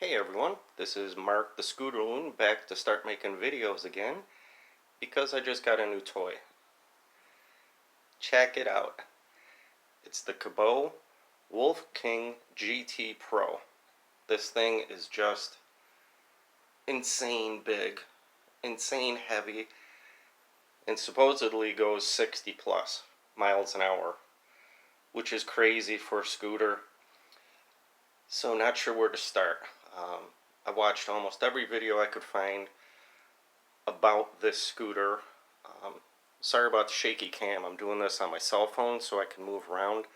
Hey everyone, this is Mark the Scooterloon back to start making videos again because I just got a new toy. Check it out. It's the Kaabo Wolf King GT Pro. This thing is just insane big, insane heavy, and supposedly goes 60 plus miles an hour, which is crazy for a scooter. So not sure where to start. I watched almost every video I could find about this scooter. Sorry about the shaky cam. I'm doing this on my cell phone so I can move around.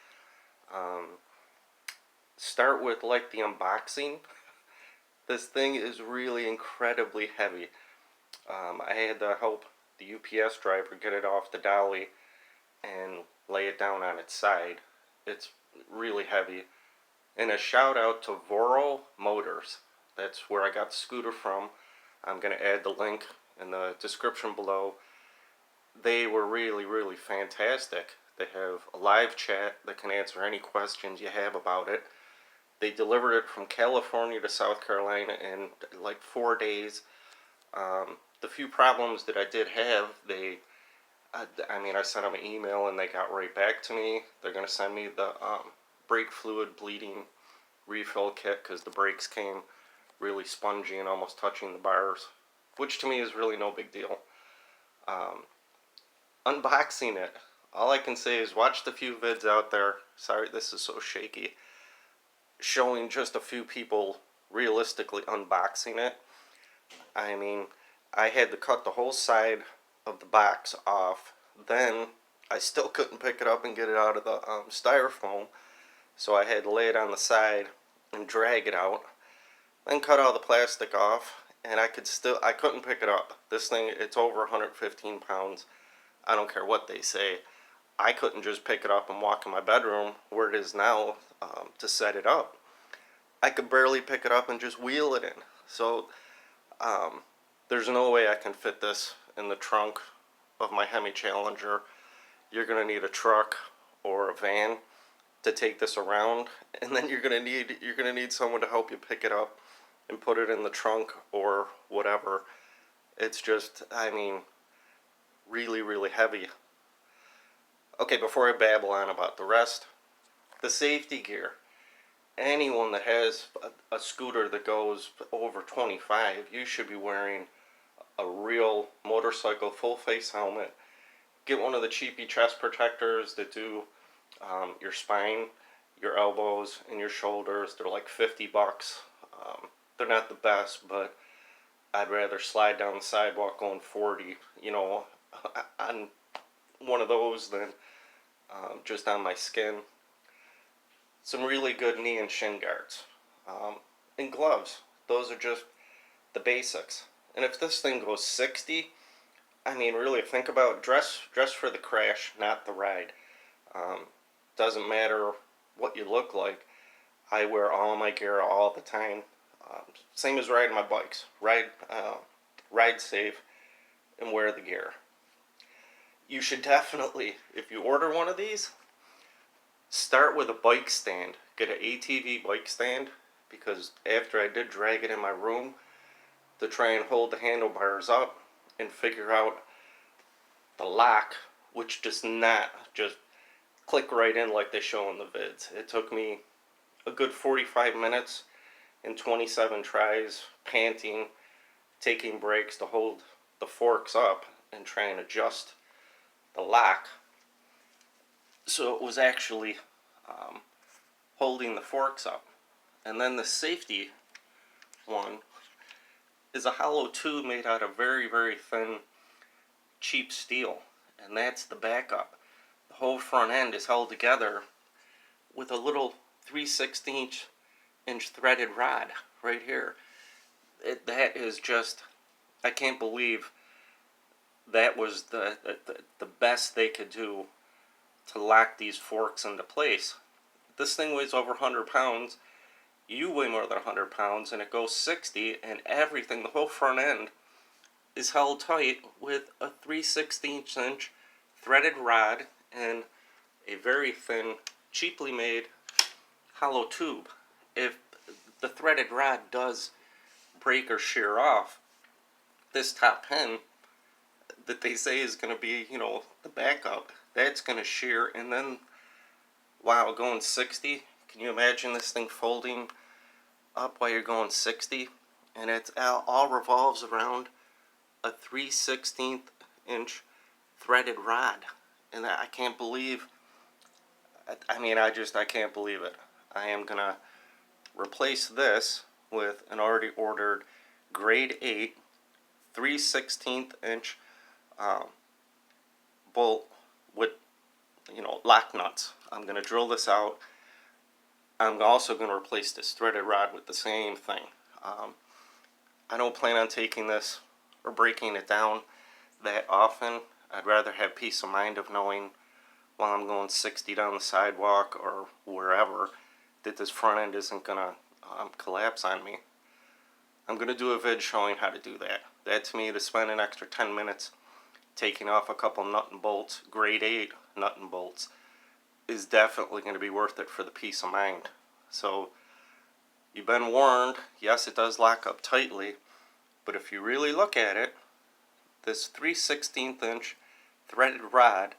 Start with like the unboxing. This thing is really incredibly heavy. I had to help the UPS driver get it off the dolly and lay it down on its side. It's really heavy. And a shout out to Voro Motors. That's where I got the scooter from. I'm going to add the link in the description below. They were really fantastic. They have a live chat that can answer any questions you have about it. They delivered it from California to South Carolina in like 4 days. The few problems that I did have, I sent them an email and they got right back to me. They're going to send me the brake fluid bleeding refill kit because the brakes came really spongy and almost touching the bars, which to me is really no big deal. Unboxing it, all I can say is watch the few vids out there, sorry this is so shaky, showing just a few people realistically unboxing it. I mean, I had to cut the whole side of the box off, then I still couldn't pick it up and get it out of the styrofoam, so I had to lay it on the side and drag it out, then cut all the plastic off, and I couldn't pick it up. This thing, it's over 115 pounds. I don't care what they say. I couldn't just pick it up and walk in my bedroom where it is now to set it up. I could barely pick it up and just wheel it in. So there's no way I can fit this in the trunk of my Hemi Challenger. You're going to need a truck or a van to take this around, and then you're gonna need someone to help you pick it up and put it in the trunk or whatever. It's just, I mean, really heavy. Okay, before I babble on about the rest, the safety gear. Anyone that has a scooter that goes over 25, you should be wearing a real motorcycle full face helmet. Get one of the cheapy chest protectors that do your spine, your elbows, and your shoulders. They're like 50 bucks. They're not the best, but I'd rather slide down the sidewalk going 40, on one of those than just on my skin. Some really good knee and shin guards. And gloves. Those are just the basics. And if this thing goes 60, I mean, really think about dress for the crash, not the ride. Doesn't matter what you look like. I wear all my gear all the time. Same as riding my bikes. Ride safe and wear the gear. You should definitely, if you order one of these, start with a bike stand. Get an ATV bike stand, because after I did drag it in my room to try and hold the handlebars up and figure out the lock, which does not just click right in like they show in the vids. It took me a good 45 minutes and 27 tries, panting, taking breaks to hold the forks up and try and adjust the lock so it was actually holding the forks up. And then the safety one is a hollow tube made out of very thin, cheap steel, and that's the backup. The whole front end is held together with a little 3/16 inch threaded rod right here. That is just, I can't believe that was the best they could do to lock these forks into place. This thing weighs over 100 pounds. You weigh more than 100 pounds, and it goes 60, and everything, the whole front end, is held tight with a 3/16 inch threaded rod and a very thin, cheaply made hollow tube. If the threaded rod does break or shear off, this top pin that they say is going to be, you know, the backup, that's going to shear. And then, wow, going 60, can you imagine this thing folding up while you're going 60? And it all revolves around a 3/16 inch threaded rod. And I can't believe, I can't believe it. I am going to replace this with an already ordered grade 8 3/16 inch bolt with, you know, lock nuts. I'm going to drill this out. I'm also going to replace this threaded rod with the same thing. I don't plan on taking this or breaking it down that often. I'd rather have peace of mind of knowing while I'm going 60 down the sidewalk or wherever that this front end isn't going to collapse on me. I'm going to do a vid showing how to do that. That, to me, to spend an extra 10 minutes taking off a couple nut and bolts, grade 8 nut and bolts, is definitely going to be worth it for the peace of mind. So, you've been warned. Yes, it does lock up tightly, but if you really look at it, this 3/16 inch threaded rod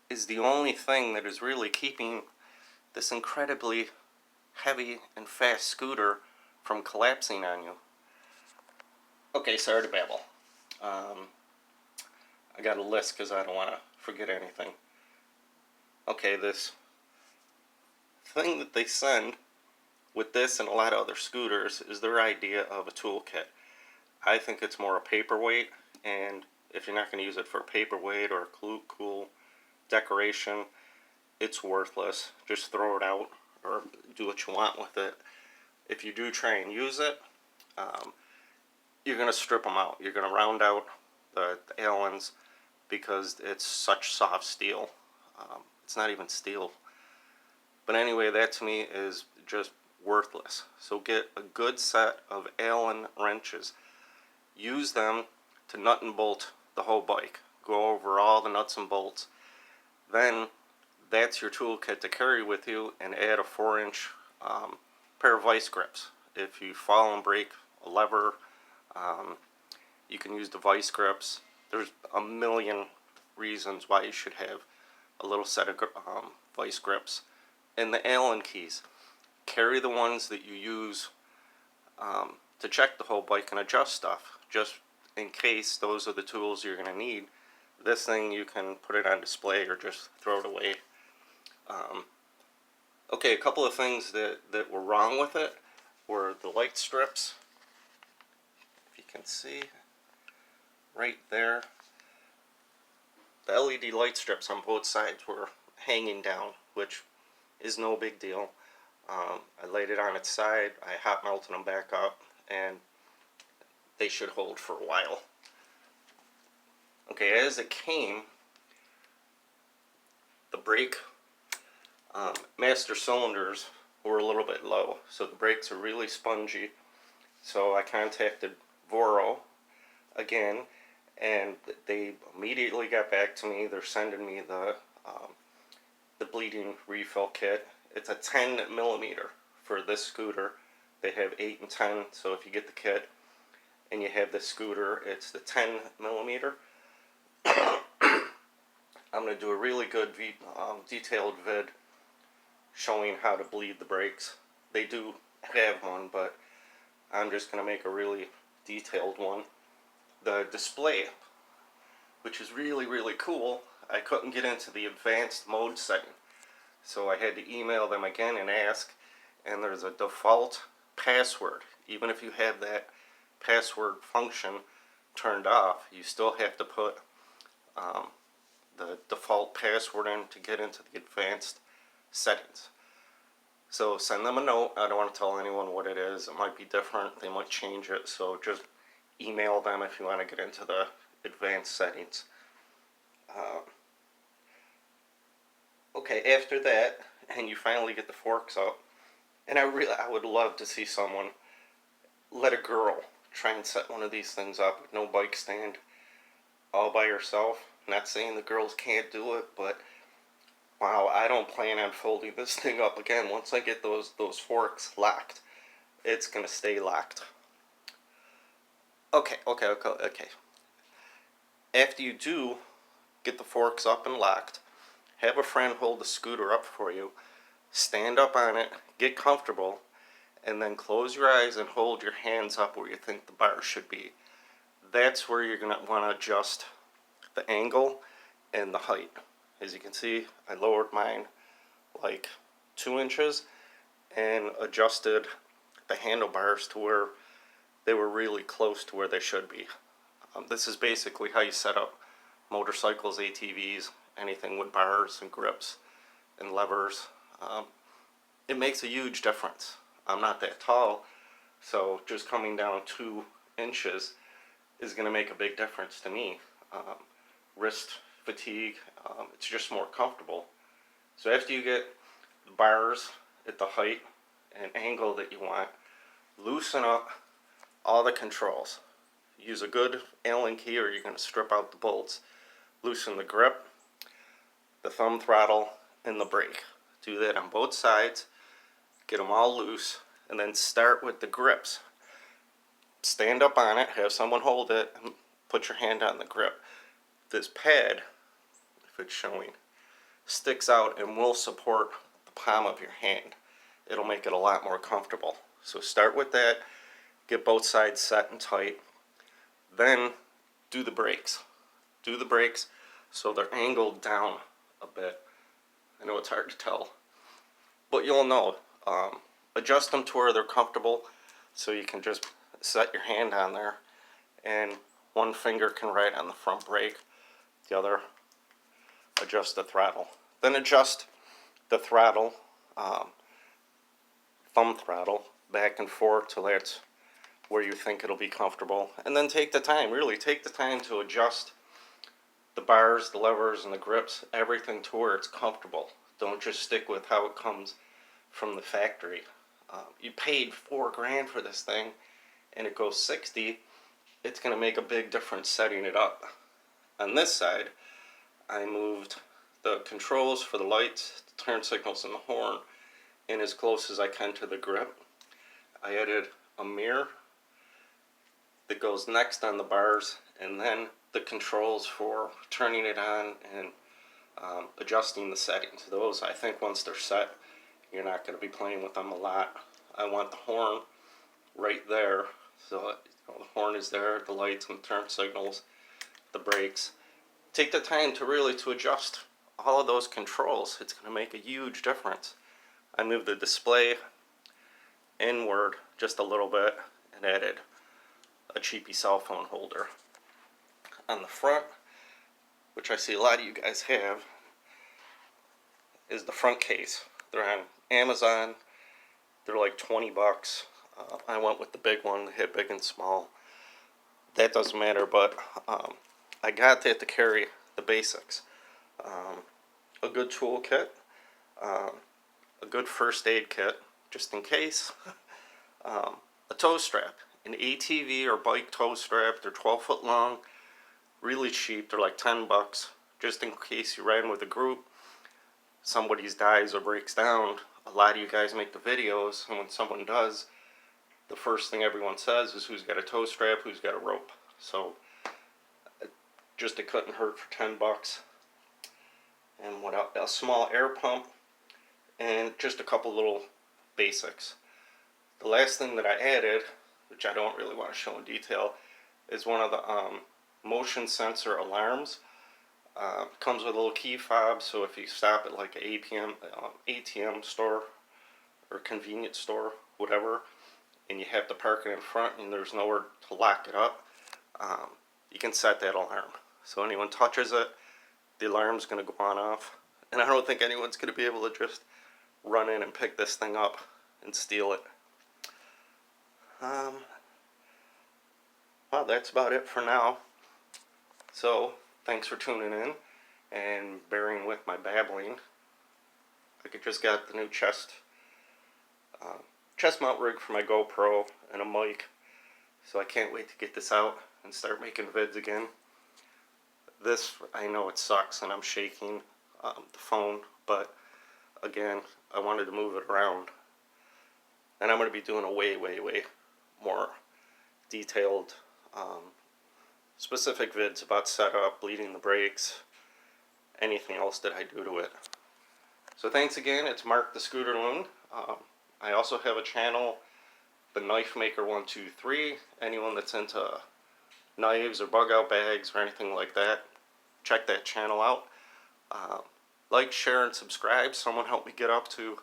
is the only thing that is really keeping this incredibly heavy and fast scooter from collapsing on you. Okay, sorry to babble. I got a list because I don't want to forget anything. Okay, this thing that they send with this and a lot of other scooters is their idea of a toolkit. I think it's more a paperweight, and if you're not going to use it for a paperweight or a cool decoration, it's worthless. Just throw it out or do what you want with it. If you do try and use it, you're going to strip them out. You're going to round out the Allens because it's such soft steel. It's not even steel. But anyway, that to me is just worthless. So get a good set of Allen wrenches. Use them to nut and bolt the whole bike. Go over all the nuts and bolts. Then that's your toolkit to carry with you, and add a 4-inch pair of vice grips. If you fall and break a lever, you can use the vice grips. There's a million reasons why you should have a little set of vice grips. And the Allen keys. Carry the ones that you use to check the whole bike and adjust stuff, just in case those are the tools you're going to need. This thing, you can put it on display or just throw it away. Okay, a couple of things that were wrong with it were the light strips. If you can see, right there, the LED light strips on both sides were hanging down, which is no big deal. I laid it on its side, I hot melted them back up, and they should hold for a while. Okay, as it came, the brake master cylinders were a little bit low, so the brakes are really spongy. So I contacted Voro again, and they immediately got back to me. They're sending me the bleeding refill kit. It's a 10 millimeter for this scooter. They have 8 and 10, so if you get the kit and you have this scooter, it's the 10 millimeter. I'm going to do a really good detailed vid showing how to bleed the brakes. They do have one, but I'm just going to make a really detailed one. The display, which is really, really cool, I couldn't get into the advanced mode setting. So I had to email them again and ask, and there's a default password. Even if you have that password function turned off, you still have to put the default password in to get into the advanced settings. So send them a note. I don't want to tell anyone what it is. It might be different. They might change it. So just email them if you want to get into the advanced settings. Okay, after that, and you finally get the forks up, and I would love to see someone let a girl try and set one of these things up with no bike stand, all by herself. Not saying the girls can't do it, but wow, I don't plan on folding this thing up again once I get those forks locked. it's going to stay locked. Okay. After you do get the forks up and locked, have a friend hold the scooter up for you, stand up on it, get comfortable, and then close your eyes and hold your hands up where you think the bar should be. That's where you're going to want to adjust the angle and the height. As you can see, I lowered mine like 2 inches and adjusted the handlebars to where they were really close to where they should be. This is basically how you set up motorcycles, ATVs, anything with bars and grips and levers. It makes a huge difference. I'm not that tall, so just coming down 2 inches is going to make a big difference to me. Wrist fatigue, it's just more comfortable. So after you get the bars at the height and angle that you want, loosen up all the controls. Use a good Allen key or you're going to strip out the bolts. Loosen the grip, the thumb throttle, and the brake. Do that on both sides. Get them all loose, and then start with the grips. Stand up on it, have someone hold it, and put your hand on the grip. This pad, if it's showing, sticks out and will support the palm of your hand. It'll make it a lot more comfortable. So start with that, get both sides set and tight, then do the brakes. Do the brakes so they're angled down a bit. I know it's hard to tell, but you'll know. Adjust them to where they're comfortable so you can just set your hand on there and one finger can ride on the front brake, the other adjust the throttle. Then adjust the throttle, thumb throttle, back and forth till that's where you think it'll be comfortable. And then take the time, really take the time to adjust the bars, the levers, and the grips, everything to where it's comfortable. Don't just stick with how it comes from the factory. You paid $4,000 for this thing and it goes 60, it's going to make a big difference setting it up. On this side, I moved the controls for the lights, the turn signals, and the horn in as close as I can to the grip. I added a mirror that goes next on the bars, and then the controls for turning it on and adjusting the settings. Those, I think, once they're set, you're not going to be playing with them a lot. I want the horn right there, so the horn is there, the lights and turn signals, the brakes. Take the time to really adjust all of those controls. It's going to make a huge difference. I moved the display inward just a little bit and added a cheapy cell phone holder. On the front, which I see a lot of you guys have, is the front case. They're on Amazon. They're like 20 bucks. I went with the big one. They hit big and small. That doesn't matter, but I got that to carry the basics. A good toolkit, a good first aid kit, just in case, a tow strap, an ATV or bike tow strap. They're 12 foot long, really cheap. They're like 10 bucks, just in case you're riding with a group, somebody's dies or breaks down. A lot of you guys make the videos, and when someone does, the first thing everyone says is who's got a tow strap, who's got a rope. So just it couldn't hurt for 10 bucks. And what else? A small air pump and just a couple little basics. The last thing that I added, which I don't really want to show in detail, is one of the motion sensor alarms. Comes with a little key fob, so if you stop at like an ATM store or convenience store, whatever, and you have to park it in front and there's nowhere to lock it up, you can set that alarm. So anyone touches it, the alarm's going to go on off. And I don't think anyone's going to be able to just run in and pick this thing up and steal it. Well, that's about it for now. So, thanks for tuning in and bearing with my babbling. I just got the new chest mount rig for my GoPro and a mic, so I can't wait to get this out and start making vids again. This, I know it sucks and I'm shaking the phone, but again, I wanted to move it around And I'm going to be doing a way more detailed, specific vids about setup, bleeding the brakes, anything else that I do to it. So thanks again, it's Mark the Scooter Loon. I also have a channel, the Knife Maker 123. Anyone that's into knives or bug out bags or anything like that, check that channel out. Like, share, and subscribe. Someone help me get up to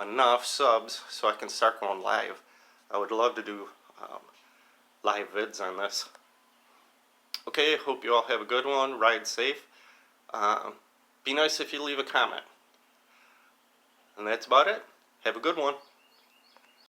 enough subs so I can start going live. I would love to do live vids on this. Okay, hope you all have a good one. Ride safe. Be nice if you leave a comment. And that's about it. Have a good one.